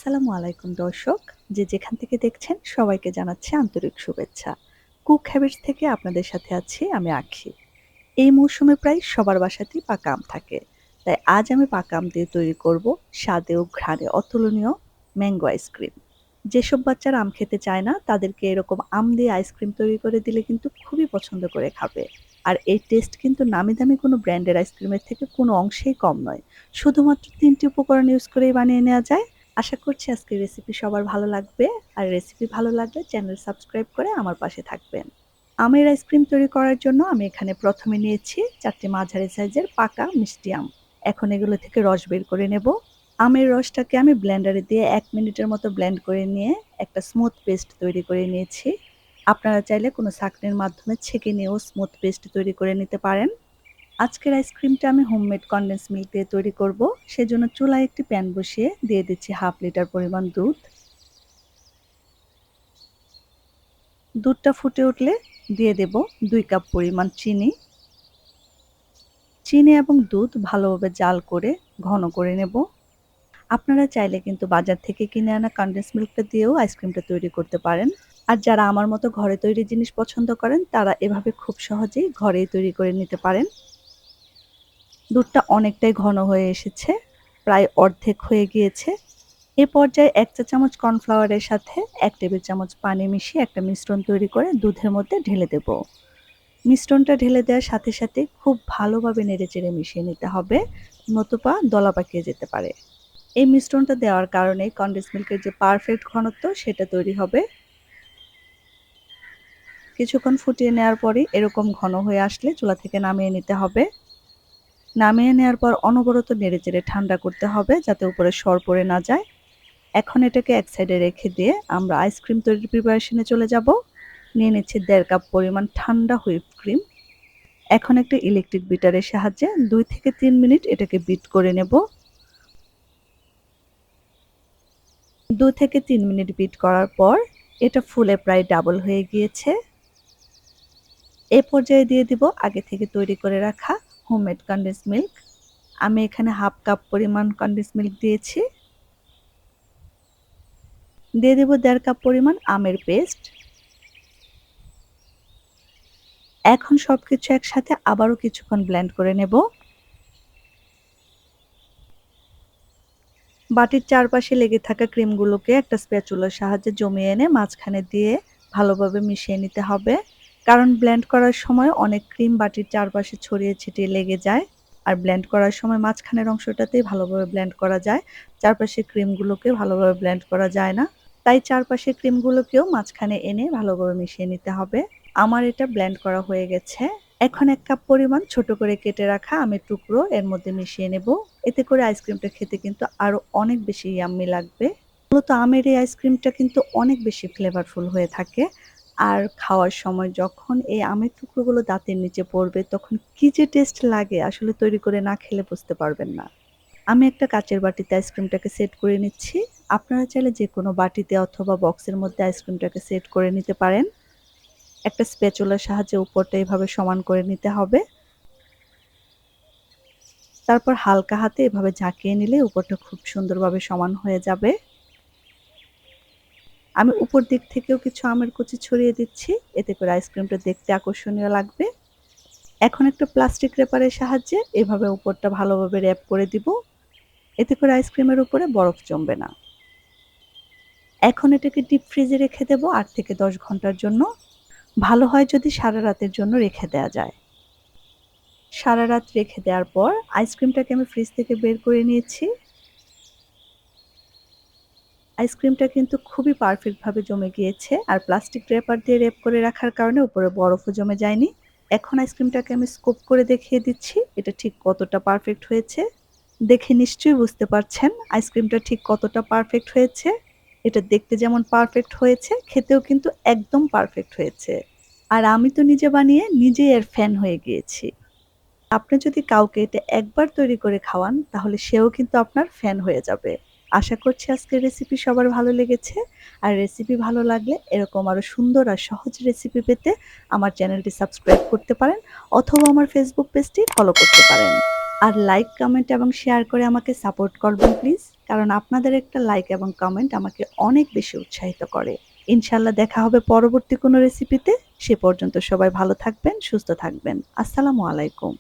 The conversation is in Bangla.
আসসালামু আলাইকুম দর্শক, যে যেখান থেকে দেখছেন সবাইকে জানাচ্ছি আন্তরিক শুভেচ্ছা। কুক হ্যাবিটস থেকে আপনাদের সাথে আছি আমি আখি। এই মৌসুমে প্রায় সবার বাসাতেই পাকা আম থাকে। তাই আজ আমি পাকা আম দিয়ে তৈরি করব স্বাদে ও ঘ্রাণে অতুলনীয় ম্যাঙ্গো আইসক্রিম। যেসব বাচ্চারা আম খেতে চায় না তাদেরকে এরকম আম দিয়ে আইসক্রিম তৈরি করে দিলে কিন্তু খুবই পছন্দ করে খাবে। আর এই টেস্ট কিন্তু নামি দামি কোনো ব্র্যান্ডের আইসক্রিমের থেকে কোনো অংশেই কম নয়। শুধুমাত্র ৩টি উপকরণ ইউজ করেই বানিয়ে নেওয়া যায়। আশা করছি আজকের রেসিপি সবার ভালো লাগবে। আর রেসিপি ভালো লাগলে চ্যানেল সাবস্ক্রাইব করে আমার পাশে থাকবেন। আমের আইসক্রিম তৈরি করার জন্য আমি এখানে প্রথমে নিয়েছি ৪টি মাঝারি সাইজের পাকা মিষ্টি আম। এখন এগুলো থেকে রস বের করে নেব। আমের রসটাকে আমি ব্লেন্ডারে দিয়ে ১ মিনিটের মতো ব্লেন্ড করে নিয়ে একটা স্মুথ পেস্ট তৈরি করে নিয়েছি। আপনারা চাইলে কোনো ছাঁকনির মাধ্যমে ছেঁকে নিয়েও স্মুথ পেস্ট তৈরি করে নিতে পারেন। আজকের আইসক্রিমটা আমি হোমমেড কনডেন্স মিল্ক দিয়ে তৈরি করব। সেজন্য চুলায় একটি প্যান বসিয়ে দিয়ে দিচ্ছি 1/2 লিটার পরিমাণ দুধ। দুধটা ফুটে উঠলে দিয়ে দেব 2 কাপ পরিমাণ চিনি। চিনি এবং দুধ ভালোভাবে জাল করে ঘন করে নেব। আপনারা চাইলে কিন্তু বাজার থেকে কিনে আনা কনডেন্স মিল্কটা দিয়েও আইসক্রিমটা তৈরি করতে পারেন। আর যারা আমার মতো ঘরে তৈরি জিনিস পছন্দ করেন তারা এভাবে খুব সহজেই ঘরেই তৈরি করে নিতে পারেন। দুধটা অনেকটাই ঘন হয়ে এসেছে, প্রায় অর্ধেক হয়ে গিয়েছে। এ পর্যায়ে 1 চা চামচ কর্নফ্লাওয়ারের সাথে 1 টেবিল চামচ পানি মিশিয়ে একটা মিশ্রণ তৈরি করে দুধের মধ্যে ঢেলে দেব। মিশ্রণটা ঢেলে দেওয়ার সাথে সাথে খুব ভালোভাবে নেড়েচেড়ে মিশিয়ে নিতে হবে, নতুবা দলা পাকিয়ে যেতে পারে। এই মিশ্রণটা দেওয়ার কারণে কনডেন্স মিল্কের যে পারফেক্ট ঘনত্ব সেটা তৈরি হবে। কিছুক্ষণ ফুটিয়ে নেওয়ার পরই এরকম ঘন হয়ে আসলে চুলা থেকে নামিয়ে নিতে হবে। নামিয়ে নেওয়ার পর অনবরত নেড়েচেড়ে ঠান্ডা করতে হবে যাতে উপরে সর পড়ে না যায়। এখন এটাকে এক সাইডে রেখে দিয়ে আমরা আইসক্রিম তৈরির প্রিপারেশনে চলে যাব। নিয়ে নিচ্ছি 1.5 কাপ পরিমাণ ঠান্ডা হুইপ ক্রিম। এখন একটা ইলেকট্রিক বিটারের সাহায্যে 2 থেকে 3 মিনিট এটাকে বিট করে নেব। 2 থেকে 3 মিনিট বিট করার পর এটা ফুলে প্রায় ডাবল হয়ে গিয়েছে। এ পর্যায়ে দিয়ে দিব আগে থেকে তৈরি করে রাখা হোমমেড কনডেন্স মিল্ক। আমি এখানে 1/2 কাপ পরিমাণ কনডেন্স মিল্ক দিয়েছি। দিয়ে দেব 1.5 কাপ পরিমাণ আমের পেস্ট। এখন সবকিছু একসাথে আবারও কিছুক্ষণ ব্লেন্ড করে নেব। বাটির চারপাশে লেগে থাকা ক্রিমগুলোকে একটা স্প্যাচুলার সাহায্যে জমিয়ে এনে মাঝখানে দিয়ে ভালোভাবে মিশিয়ে নিতে হবে। কারণ ব্লেন্ড করার সময় অনেক ক্রিম বাটির চারপাশে ছড়িয়ে ছিটিয়ে লেগে যায়। আর ব্লেন্ড করার সময় মাঝখানের অংশটাতেই ভালোভাবে ব্লেন্ড করা যায়, চারপাশের ক্রিমগুলোকে ভালোভাবে ব্লেন্ড করা যায় না। তাই চারপাশের ক্রিমগুলোকেও মাঝখানে এনে ভালোভাবে মিশিয়ে নিতে হবে। আমার এটা ব্লেন্ড করা হয়ে গেছে। এখন 1 কাপ পরিমাণ ছোট করে কেটে রাখা আমের টুকরো এর মধ্যে মিশিয়ে নেব। এতে করে আইসক্রিমটা খেতে কিন্তু আরো অনেক বেশি ইয়াম্মি লাগবে। মূলত আমের এই আইসক্রিমটা কিন্তু অনেক বেশি ফ্লেভারফুল হয়ে থাকে। আর খাওয়ার সময় যখন এই আমের টুকরোগুলো দাঁতের নিচে পড়বে তখন কি যে টেস্ট লাগে আসলে তৈরি করে না খেলে বুঝতে পারবেন না। আমি একটা কাচের বাটিতে আইসক্রিমটাকে সেট করে নিচ্ছি। আপনারা চাইলে যেকোনো বাটিতে অথবা বক্সের মধ্যে আইসক্রিমটাকে সেট করে নিতে পারেন। একটা স্প্যাচুলার সাহায্যে উপরটা এভাবে সমান করে নিতে হবে। তারপর হালকা হাতে এভাবে ঝাঁকিয়ে নিলে উপরটা খুব সুন্দরভাবে সমান হয়ে যাবে। আমি উপর দিক থেকেও কিছু আমের কুচি ছড়িয়ে দিচ্ছি, এতে করে আইসক্রিমটা দেখতে আকর্ষণীয় লাগবে। এখন একটা প্লাস্টিক র্যাপারের সাহায্যে এভাবে উপরটা ভালোভাবে র্যাপ করে দিব, এতে করে আইসক্রিমের উপরে বরফ জমবে না। এখন এটাকে ডিপ ফ্রিজে রেখে দেব 8 থেকে 10 ঘন্টার জন্য। ভালো হয় যদি সারা রাতের জন্য রেখে দেওয়া যায়। সারা রাত রেখে দেওয়ার পর আইসক্রিমটাকে আমি ফ্রিজ থেকে বের করে নিয়েছি। আইসক্রিমটা কিন্তু খুবই পারফেক্টভাবে জমে গিয়েছে, আর প্লাস্টিক র্যাপার দিয়ে র্যাপ করে রাখার কারণে উপরে বরফও জমে যায়নি। এখন আইসক্রিমটাকে আমি স্কুপ করে দেখিয়ে দিচ্ছি এটা ঠিক কতটা পারফেক্ট হয়েছে। দেখে নিশ্চয়ই বুঝতে পারছেন আইসক্রিমটা ঠিক কতটা পারফেক্ট হয়েছে। এটা দেখতে যেমন পারফেক্ট হয়েছে, খেতেও কিন্তু একদম পারফেক্ট হয়েছে। আর আমি তো নিজে বানিয়ে নিজেই এর ফ্যান হয়ে গিয়েছি। আপনি যদি কাউকে এটা একবার তৈরি করে খাওয়ান তাহলে সেও কিন্তু আপনার ফ্যান হয়ে যাবে। আশা করছি আজকের রেসিপি সবার ভালো লেগেছে। আর রেসিপি ভালো লাগলে এরকম আরো সুন্দর আর সহজ রেসিপি পেতে আমার চ্যানেলটি সাবস্ক্রাইব করতে পারেন অথবা আমার ফেসবুক পেজটি ফলো করতে পারেন। আর লাইক, কমেন্ট এবং শেয়ার করে আমাকে সাপোর্ট করবেন প্লিজ। কারণ আপনাদের একটা লাইক এবং কমেন্ট আমাকে অনেক বেশি উৎসাহিত করে। ইনশাআল্লাহ দেখা হবে পরবর্তী কোনো রেসিপিতে। সে পর্যন্ত সবাই ভালো থাকবেন, সুস্থ থাকবেন। আসসালামু আলাইকুম।